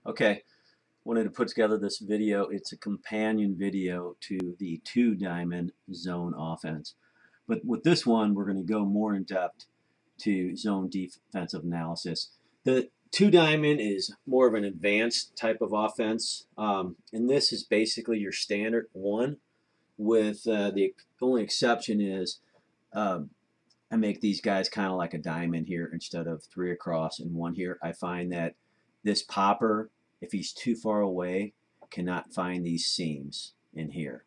Okay, wanted to put together this video. It's a companion video to the two-diamond zone offense. But with this one, we're going to go more in depth to zone defensive analysis. The two-diamond is more of an advanced type of offense, and this is basically your standard one. With the only exception is I make these guys kind of like a diamond here instead of three across and one here. I find that this popper, if he's too far away, cannot find these seams in here.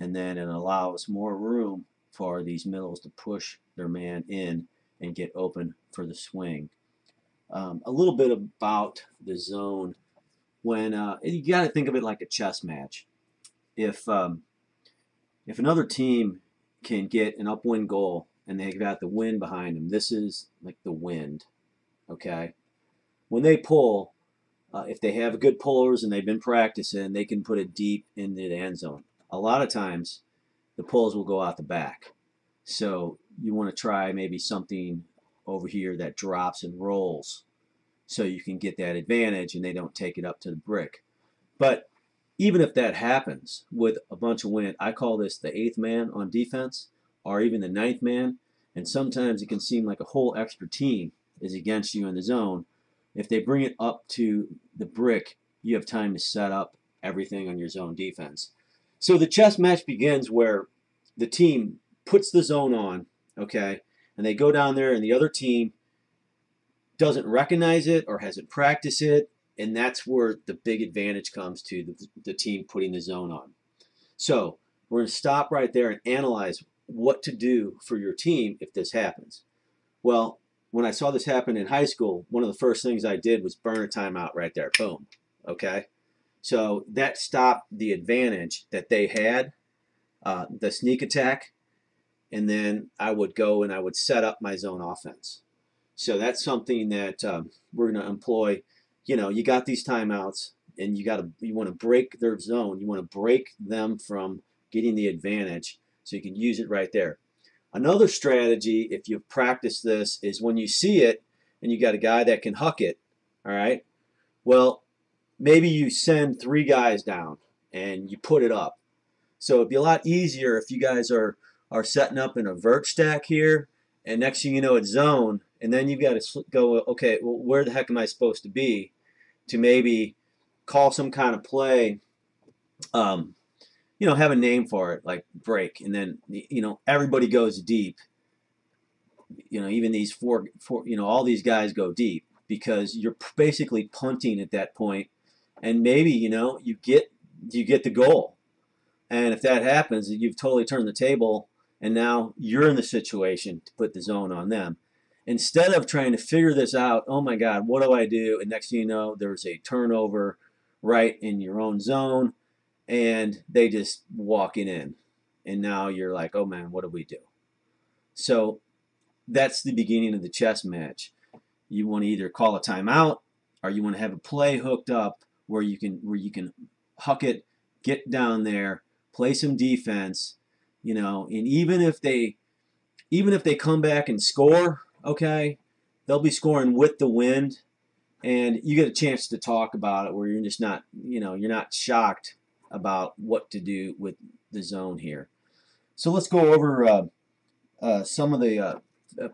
And then it allows more room for these middles to push their man in and get open for the swing. A little bit about the zone. When you got to think of it like a chess match. If another team can get an upwind goal and they've got the wind behind them, this is like the wind. Okay, when they pull, if they have good pullers and they've been practicing, they can put it deep into the end zone. A lot of times, the pulls will go out the back. So you want to try maybe something over here that drops and rolls so you can get that advantage and they don't take it up to the brick. But even if that happens with a bunch of wind, I call this the eighth man on defense or even the ninth man. And sometimes it can seem like a whole extra team is against you in the zone. If they bring it up to the brick, you have time to set up everything on your zone defense. So the chess match begins where the team puts the zone on, okay, and they go down there and the other team doesn't recognize it or hasn't practiced it, and that's where the big advantage comes to the team putting the zone on. So we're going to stop right there and analyze what to do for your team if this happens. Well, when I saw this happen in high school, one of the first things I did was burn a timeout right there. Boom. Okay? So that stopped the advantage that they had, the sneak attack, and then I would go and I would set up my zone offense. So that's something that we're going to employ. You know, you got these timeouts, and you want to break their zone. You want to break them from getting the advantage, so you can use it right there. Another strategy, if you've practiced this, is when you see it and you got a guy that can huck it, all right? Well, maybe you send three guys down and you put it up. So it'd be a lot easier if you guys are setting up in a vert stack here, and next thing you know, it's zone, and then you've got to go, okay, well, where the heck am I supposed to be to maybe call some kind of play, have a name for it, like break, and then, everybody goes deep. Even these four, all these guys go deep because you're basically punting at that point, and maybe, you get the goal. And if that happens, you've totally turned the table, and now you're in the situation to put the zone on them. Instead of trying to figure this out, oh my God, what do I do? And next thing you know, there's a turnover right in your own zone, and they just walk it in. And now you're like, oh man, what do we do? So that's the beginning of the chess match. You want to either call a timeout, or you want to have a play hooked up where you can huck it, get down there, play some defense, and even if they come back and score, okay, they'll be scoring with the wind, and you get a chance to talk about it where you're just not, you're not shocked about what to do with the zone here. So let's go over some of the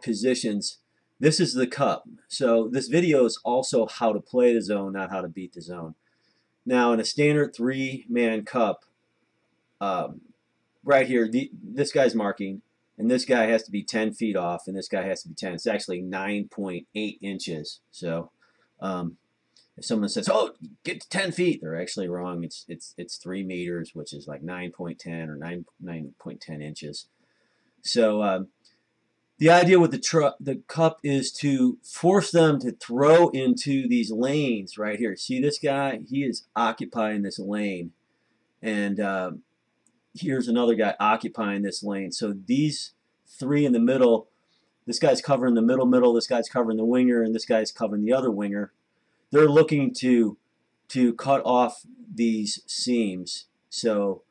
positions. This is the cup. So this video is also how to play the zone, not how to beat the zone. Now in a standard three-man cup, right here, this guy's marking, and this guy has to be 10 feet off, and this guy has to be 10. It's actually 9.8 inches. So if someone says, "Oh, get to 10 feet," they're actually wrong. It's 3 meters, which is like 9.10 or 9.10 inches. So the idea with the cup is to force them to throw into these lanes right here. See this guy? He is occupying this lane, and here's another guy occupying this lane. So these three in the middle, this guy's covering the middle, this guy's covering the winger, and this guy's covering the other winger. They're looking to cut off these seams. So,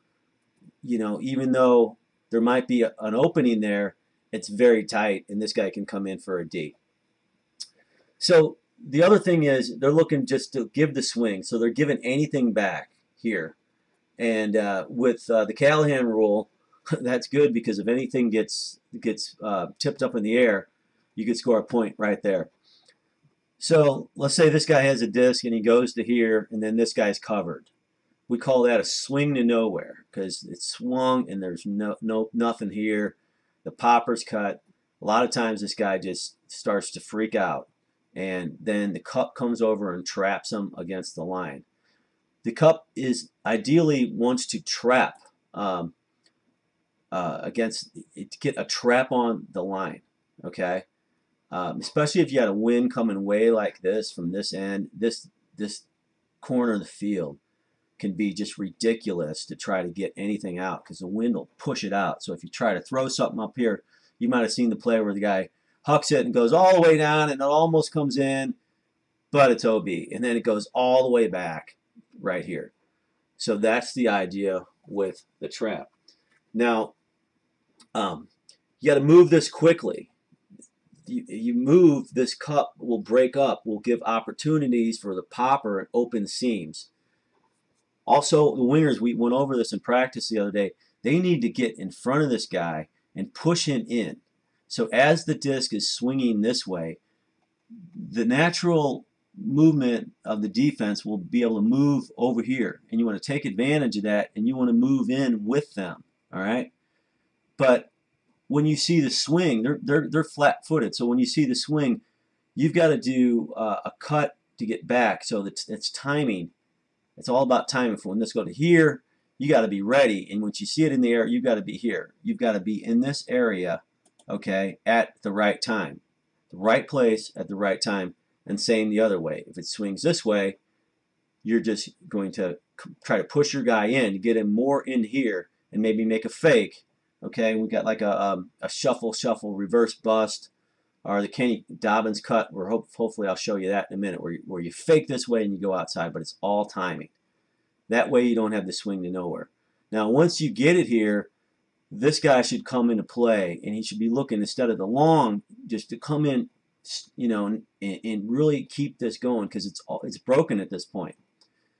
even though there might be an opening there, it's very tight, and this guy can come in for a D. So the other thing is they're looking just to give the swing, so they're giving anything back here. And with the Callahan rule, that's good because if anything gets tipped up in the air, you could score a point right there. So let's say this guy has a disc and he goes to here, and then this guy's covered. We call that a swing to nowhere because it's swung and there's nothing here. The popper's cut. A lot of times this guy just starts to freak out, and then the cup comes over and traps him against the line. The cup is ideally wants to trap against to get a trap on the line. Okay, especially if you had a wind coming way like this from this end. This corner of the field can be just ridiculous to try to get anything out because the wind will push it out. So if you try to throw something up here, you might have seen the play where the guy hucks it and goes all the way down and it almost comes in, but it's OB. And then it goes all the way back right here. So that's the idea with the trap. Now, you got to move this quickly. You move, this cup will break up, will give opportunities for the popper and open seams. Also, the wingers, we went over this in practice the other day, they need to get in front of this guy and push him in. So as the disc is swinging this way, the natural movement of the defense will be able to move over here. And you want to take advantage of that, and you want to move in with them, all right? But when you see the swing, they're flat-footed. So when you see the swing, you've got to do a cut to get back. So it's timing. It's all about timing. For when this goes to here, you got to be ready. And once you see it in the air, you've got to be here. You've got to be in this area, okay, at the right time. The right place at the right time. And same the other way. If it swings this way, you're just going to try to push your guy in to get him more in here and maybe make a fake. Okay, we got like a shuffle, reverse bust, or the Kenny Dobbins cut, where hopefully I'll show you that in a minute, where you fake this way and you go outside, but it's all timing. That way you don't have the swing to nowhere. Now once you get it here, this guy should come into play, and he should be looking, instead of the long, just to come in, you know, and really keep this going, because it's broken at this point.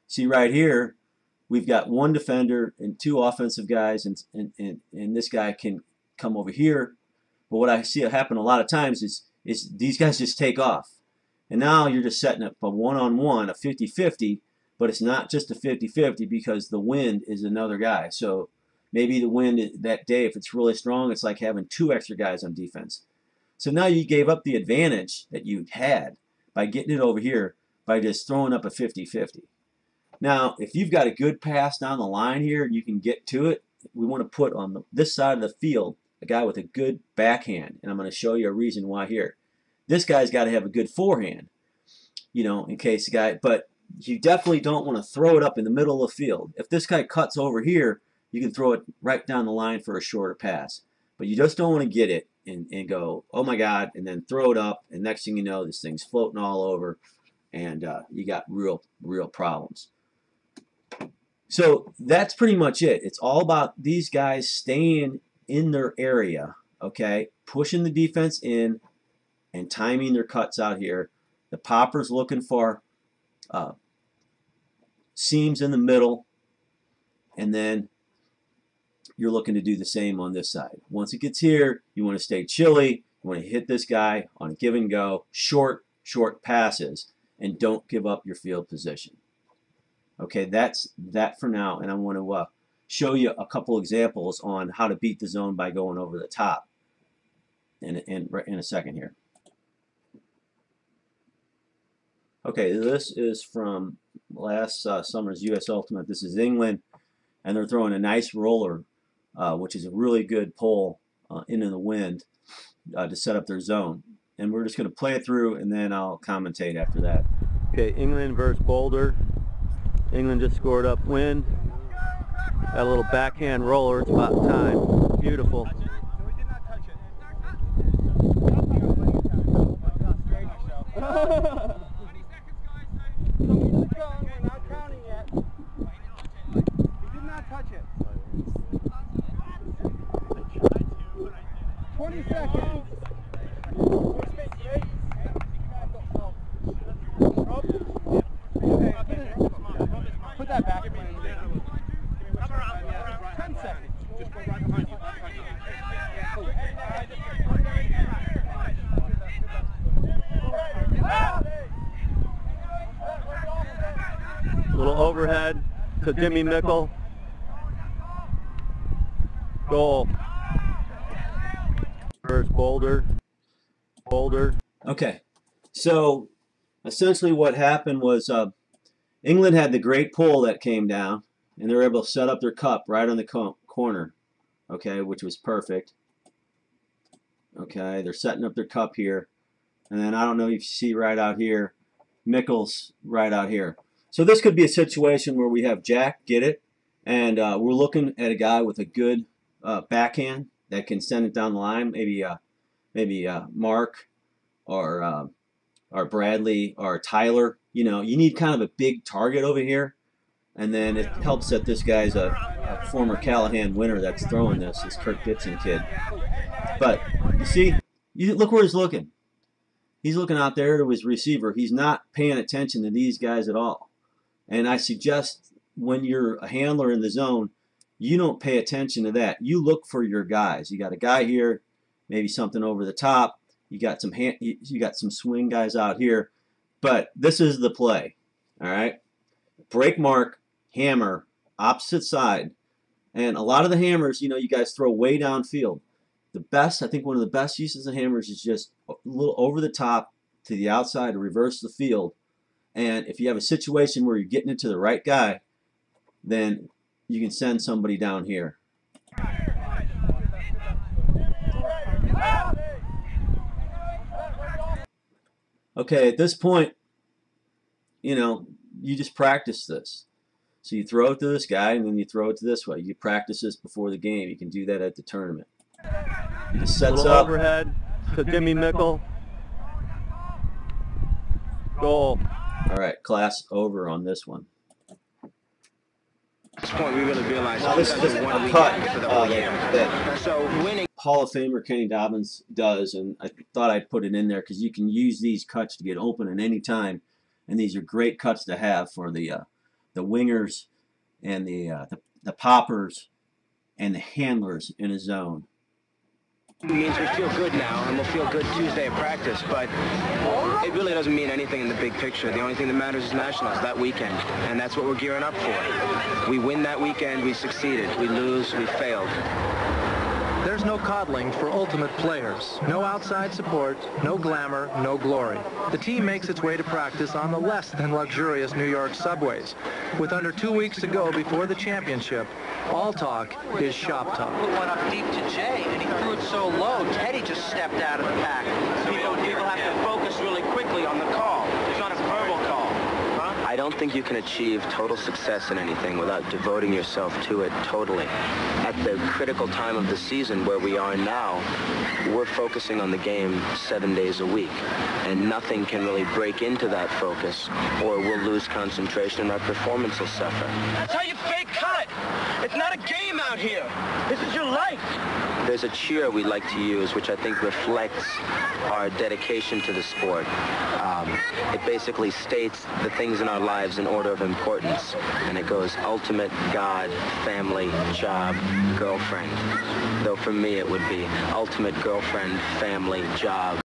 See right here, we've got one defender and two offensive guys, and this guy can come over here. But what I see happen a lot of times is these guys just take off. And now you're just setting up a one-on-one, a 50-50, but it's not just a 50-50 because the wind is another guy. So maybe the wind that day, if it's really strong, it's like having two extra guys on defense. So now you gave up the advantage that you had by getting it over here by just throwing up a 50-50. Now, if you've got a good pass down the line here and you can get to it, we want to put on this side of the field a guy with a good backhand. And I'm going to show you a reason why here. This guy's got to have a good forehand, you know, in case the guy, but you definitely don't want to throw it up in the middle of the field. If this guy cuts over here, you can throw it right down the line for a shorter pass. But you just don't want to get it and go, oh my God, and then throw it up, and next thing you know, this thing's floating all over, and you got real problems. So that's pretty much it. It's all about these guys staying in their area, okay, pushing the defense in and timing their cuts out here. The popper's looking for seams in the middle, and then you're looking to do the same on this side. Once it gets here, you want to stay chilly. You want to hit this guy on a give and go, short passes, and don't give up your field position. Okay, that's that for now, and I want to show you a couple examples on how to beat the zone by going over the top in a second here. Okay, this is from last summer's U.S. Ultimate. This is England, and they're throwing a nice roller, which is a really good pull into the wind to set up their zone. And we're just going to play it through, and then I'll commentate after that. Okay, England versus Boulder. England just scored upwind. Got a little backhand roller. It's about time. Beautiful. Little overhead to Jimmy Mickle. Goal. First Boulder. Okay, so essentially what happened was England had the great pull that came down, and they were able to set up their cup right on the corner, okay, which was perfect. Okay, they're setting up their cup here, and then I don't know if you see right out here, Mickle's right out here. So this could be a situation where we have Jack get it, and we're looking at a guy with a good backhand that can send it down the line, maybe Mark or Bradley or Tyler. You know, you need kind of a big target over here, and then it helps that this guy's a former Callahan winner that's throwing this Kirk Dixon kid. But you see, look where he's looking. He's looking out there to his receiver. He's not paying attention to these guys at all. And I suggest when you're a handler in the zone, you don't pay attention to that. You look for your guys. You got a guy here, maybe something over the top. You got some swing guys out here. But this is the play. All right? Break mark, hammer, opposite side. And a lot of the hammers, you know, you guys throw way downfield. The best, I think one of the best uses of hammers is just a little over the top to the outside to reverse the field. And if you have a situation where you're getting it to the right guy, then you can send somebody down here. Okay, at this point, you know, you just practice this. So you throw it to this guy, and then you throw it to this way. You practice this before the game. You can do that at the tournament. He just sets Little up. Overhead to Jimmy Mickle. Goal. All right, class over on this one. At this point, we really realize This is a one cut weekend for the whole year. that So winning. Hall of Famer Kenny Dobbins does, and I thought I'd put it in there because you can use these cuts to get open at any time, and these are great cuts to have for the wingers and the poppers and the handlers in a zone. It means we feel good now, and we'll feel good Tuesday at practice, but it really doesn't mean anything in the big picture. The only thing that matters is nationals, that weekend, and that's what we're gearing up for. We win that weekend, we succeeded. We lose, we failed. There's no coddling for ultimate players. No outside support, no glamour, no glory. The team makes its way to practice on the less than luxurious New York subways. With under 2 weeks to go before the championship, all talk is shop talk. Put one up deep to Jay, and he threw it so low, Teddy just stepped out of the pack. So people have to focus really quickly on the call. It's not a verbal call. I don't think you can achieve total success in anything without devoting yourself to it totally. At the critical time of the season where we are now, we're focusing on the game 7 days a week. And nothing can really break into that focus, or we'll lose concentration and our performance will suffer. That's how you fake cut. It's not a game out here. This is your life. There's a cheer we like to use, which I think reflects our dedication to the sport. It basically states the things in our lives in order of importance. And it goes ultimate, God, family, job, girlfriend. Though for me it would be ultimate, girlfriend, family, job.